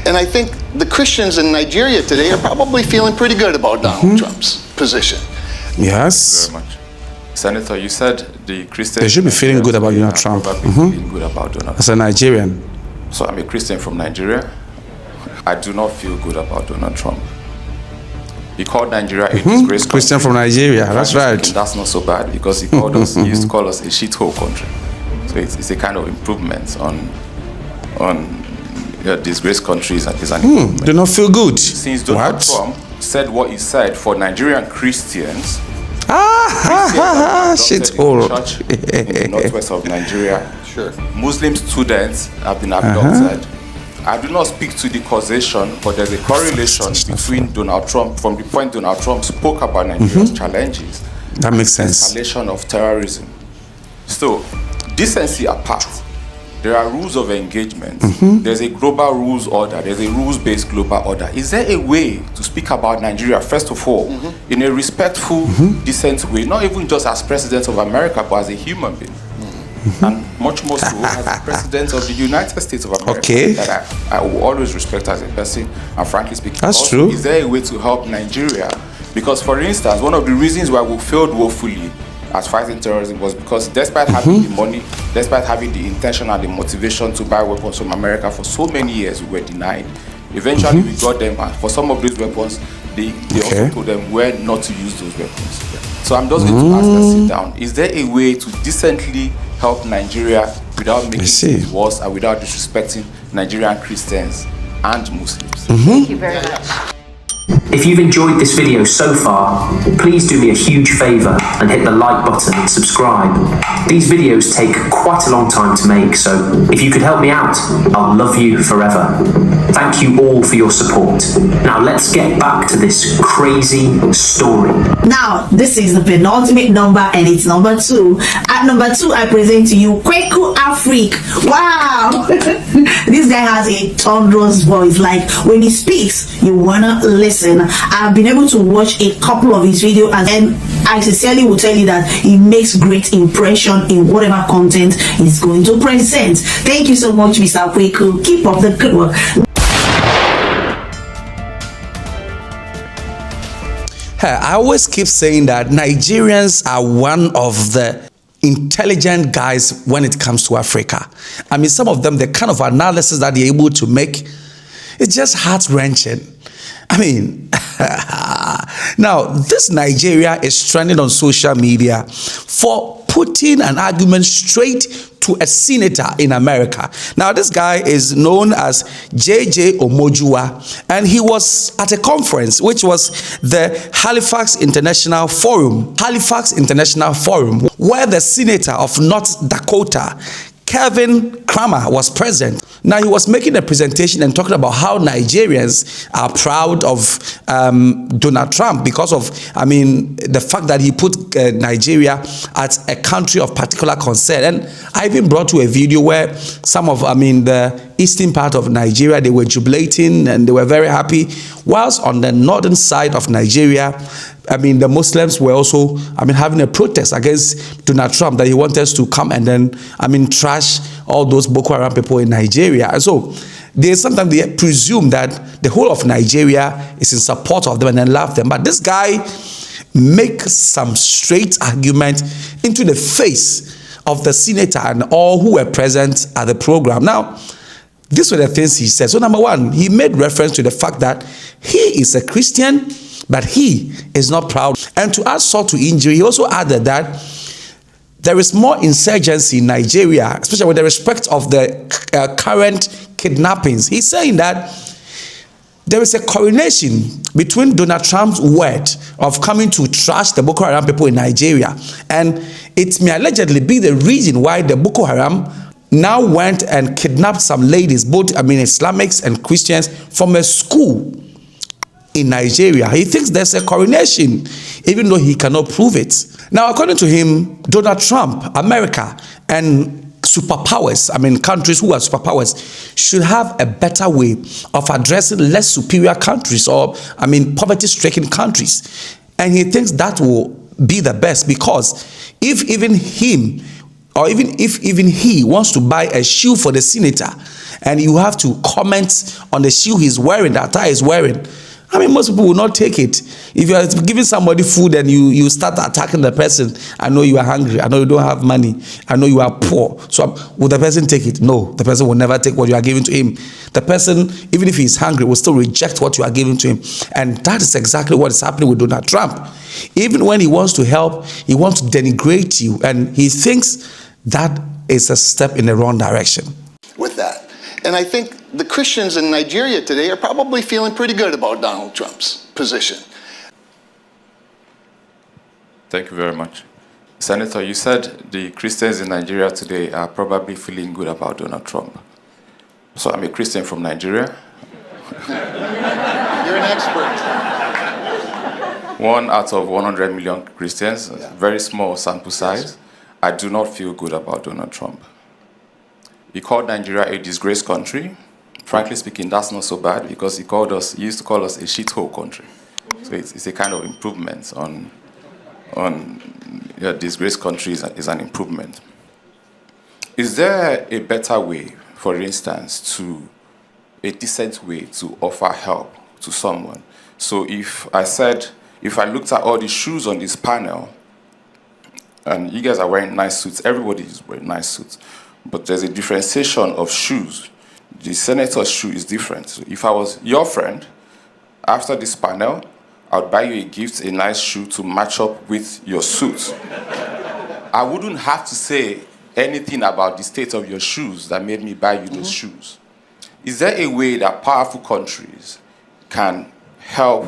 And I think the Christians in Nigeria today are probably feeling pretty good about Donald Trump's position. Yes. Very much. Senator, you said the Christians... They should be feeling good about Donald Trump. Feeling good about Donald Trump. As a Nigerian. So I'm a Christian from Nigeria. I do not feel good about Donald Trump. He called Nigeria a disgrace country. Christian from Nigeria, that's right. That's not so bad because he called us, he used to call us a shithole country. So it's a kind of improvement on disgraced countries and is an improvement. Do not feel good. Since Donald Trump said what he said for Nigerian Christians, shithole. Church in the northwest of Nigeria. Sure. Muslim students have been abducted. I do not speak to the causation, but there's a correlation between Donald Trump, from the point Donald Trump spoke about Nigeria's challenges. That makes sense. Escalation of terrorism. So, decency apart, there are rules of engagement. There's a global rules order. There's a rules-based global order. Is there a way to speak about Nigeria, first of all, in a respectful, decent way, not even just as president of America, but as a human being? And much more so as the president of the United States of America, that I will always respect as a person, and frankly speaking, that's also, true. Is there a way to help Nigeria? Because, for instance, one of the reasons why we failed woefully as fighting terrorism was because despite having the money, despite having the intention and the motivation to buy weapons from America for so many years, we were denied. Eventually, we got them, and for some of those weapons, they also told them where not to use those weapons. So I'm just going to ask us, sit down. Is there a way to decently help Nigeria without making things worse and without disrespecting Nigerian Christians and Muslims? Thank you very much. If you've enjoyed this video so far, please do me a huge favour and hit the like button and subscribe. These videos take quite a long time to make, so if you could help me out, I'll love you forever. Thank you all for your support. Now let's get back to this crazy story. Now, this is the penultimate number and it's number 2. At number 2, I present to you Kweku Afrique. Wow! This guy has a thunderous voice. Like, when he speaks, you wanna listen. I've been able to watch a couple of his videos, and I sincerely will tell you that he makes great impression in whatever content he's going to present. Thank you so much, Mr. Kweku. Keep up the good work. I always keep saying that Nigerians are one of the intelligent guys when it comes to Africa. I mean, some of them, the kind of analysis that they're able to make, it's just heart-wrenching. I mean, now, this Nigeria is trending on social media for putting an argument straight to a senator in America. Now, this guy is known as JJ Omojua, and he was at a conference, which was the Halifax International Forum, where the senator of North Dakota, Kevin Kramer, was present. Now, he was making a presentation and talking about how Nigerians are proud of Donald Trump because of, I mean, the fact that he put Nigeria as a country of particular concern. And I even brought you a video where some of, the eastern part of Nigeria, they were jubilating and they were very happy, whilst on the northern side of Nigeria, the Muslims were also, having a protest against Donald Trump, that he wanted us to come and then, trash all those Boko Haram people in Nigeria. And so sometimes they presume that the whole of Nigeria is in support of them and then love them. But this guy makes some straight argument into the face of the senator and all who were present at the program. Now, these were the things he said. So number one, he made reference to the fact that he is a Christian, but he is not proud. And to add salt to injury, he also added that there is more insurgency in Nigeria, especially with the respect of the current kidnappings. He's saying that there is a correlation between Donald Trump's word of coming to trash the Boko Haram people in Nigeria, and it may allegedly be the reason why the Boko Haram now went and kidnapped some ladies, both Islamics and Christians, from a school in Nigeria. He thinks there's a correlation, even though he cannot prove it. Now, according to him, Donald Trump, America, and superpowers, countries who are superpowers, should have a better way of addressing less superior countries or, poverty-stricken countries. And he thinks that will be the best, because if even he wants to buy a shoe for the senator and you have to comment on the shoe he's wearing, the attire he's wearing. I mean, most people will not take it. If you are giving somebody food and you start attacking the person, I know you are hungry, I know you don't have money, I know you are poor. So will the person take it? No, the person will never take what you are giving to him. The person, even if he is hungry, will still reject what you are giving to him. And that is exactly what is happening with Donald Trump. Even when he wants to help, he wants to denigrate you, and he thinks that is a step in the wrong direction. With that. And I think the Christians in Nigeria today are probably feeling pretty good about Donald Trump's position. Thank you very much. Senator, you said the Christians in Nigeria today are probably feeling good about Donald Trump. So I'm a Christian from Nigeria. You're an expert. 1 out of 100 million Christians, very small sample size. I do not feel good about Donald Trump. He called Nigeria a disgraced country. Frankly speaking, that's not so bad, because he used to call us a shithole country. So it's a kind of improvement on disgraced countries is an improvement. Is there a better way, for instance, a decent way to offer help to someone? So if I looked at all the shoes on this panel, and you guys are wearing nice suits, everybody is wearing nice suits, but there's a differentiation of shoes. The senator's shoe is different. So if I was your friend, after this panel, I would buy you a gift, a nice shoe to match up with your suit. I wouldn't have to say anything about the state of your shoes that made me buy you those shoes. Is there a way that powerful countries can help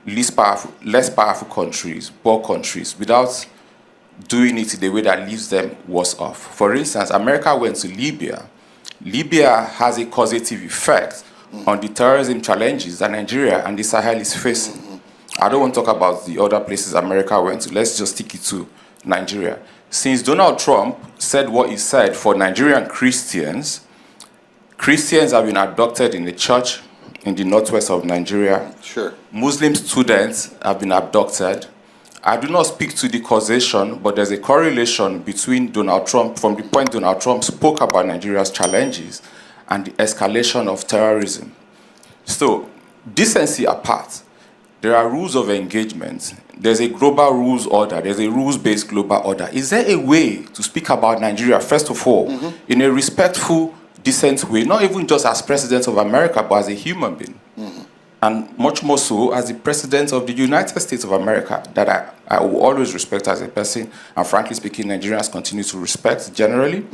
less powerful countries, poor countries, without doing it in a way that leaves them worse off? For instance, America went to Libya. Libya has a causative effect on the terrorism challenges that Nigeria and the Sahel is facing. I don't want to talk about the other places America went to. Let's just stick it to Nigeria. Since Donald Trump said what he said for Nigerian Christians have been abducted in a church in the northwest of Nigeria. Sure. Muslim students have been abducted. I do not speak to the causation, but there's a correlation between Donald Trump, from the point Donald Trump spoke about Nigeria's challenges and the escalation of terrorism. So, decency apart, there are rules of engagement. There's a global rules order. There's a rules-based global order. Is there a way to speak about Nigeria, first of all, in a respectful, decent way, not even just as president of America, but as a human being? And much more so as the president of the United States of America, that I will always respect as a person, and frankly speaking, Nigerians continue to respect generally.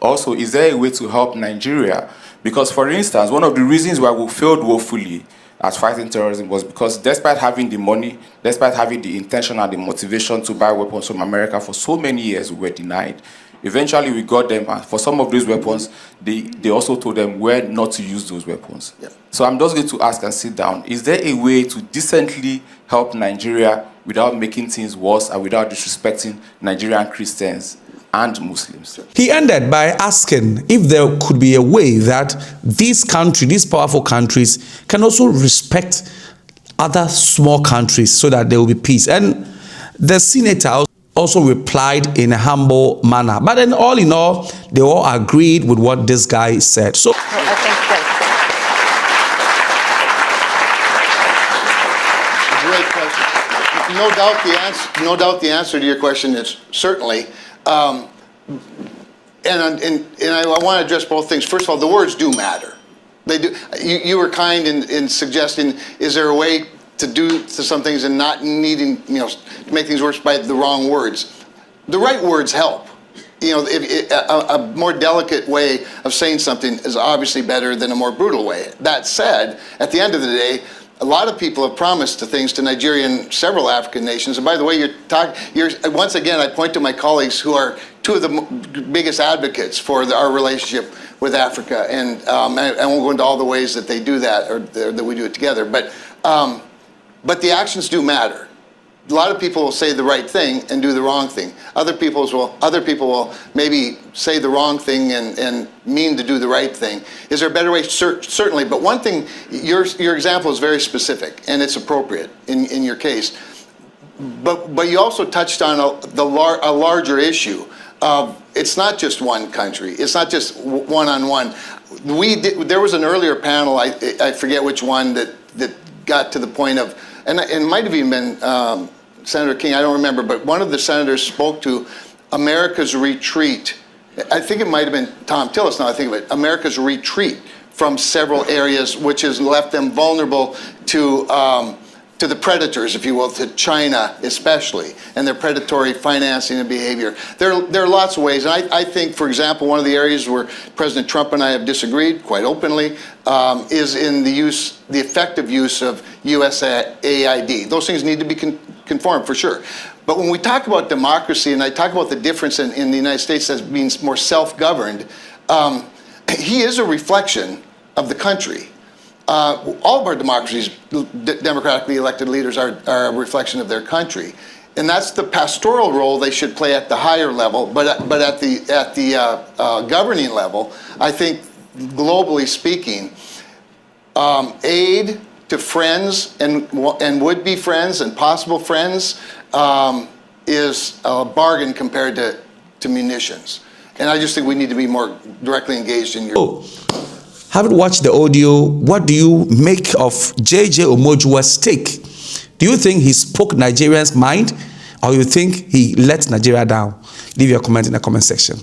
Also, is there a way to help Nigeria? Because, for instance, one of the reasons why we failed woefully at fighting terrorism was because despite having the money, despite having the intention and the motivation to buy weapons from America for so many years, we were denied. Eventually, we got them, and for some of those weapons, they also told them where not to use those weapons. So I'm just going to ask and sit down, is there a way to decently help Nigeria without making things worse and without disrespecting Nigerian Christians and Muslims? He ended by asking if there could be a way that these powerful countries, can also respect other small countries so that there will be peace. And the senator also replied in a humble manner. But then all in all, they all agreed with what this guy said. So I think that No doubt the answer to your question is certainly. And I want to address both things. First of all, the words do matter. They do. You were kind in suggesting, is there a way to do some things and not needing, to make things worse by the wrong words? The right words help. A more delicate way of saying something is obviously better than a more brutal way. That said, at the end of the day, a lot of people have promised things to Nigeria and several African nations. And by the way, once again, I point to my colleagues who are two of the biggest advocates for our relationship with Africa. And I won't go into all the ways that they do that or that we do it together. But the actions do matter. A lot of people will say the right thing and do the wrong thing. Other people will maybe say the wrong thing and mean to do the right thing. Is there a better way? Certainly. But one thing, your example is very specific and it's appropriate in your case. But you also touched on a larger issue of it's not just one country. It's not just one-on-one. there was an earlier panel, I forget which one, that got to the point of, and it might have even been Senator King, I don't remember, but one of the senators spoke to America's retreat. I think it might have been Tom Tillis, now I think of it, America's retreat from several areas, which has left them vulnerable to the predators, if you will, to China especially, and their predatory financing and behavior. There are lots of ways. And I think, for example, one of the areas where President Trump and I have disagreed quite openly is in the effective use of USAID. Those things need to be conformed, for sure. But when we talk about democracy, and I talk about the difference in the United States as being more self-governed, he is a reflection of the country. All of our democracies, democratically elected leaders are a reflection of their country, and that's the pastoral role they should play at the higher level. But at the governing level, I think, globally speaking, aid to friends and would-be friends and possible friends is a bargain compared to munitions. And I just think we need to be more directly engaged in your. Having watched the audio, what do you make of JJ Omojuwa's take? Do you think he spoke Nigerians' mind, or you think he let Nigeria down? Leave your comment in the comment section.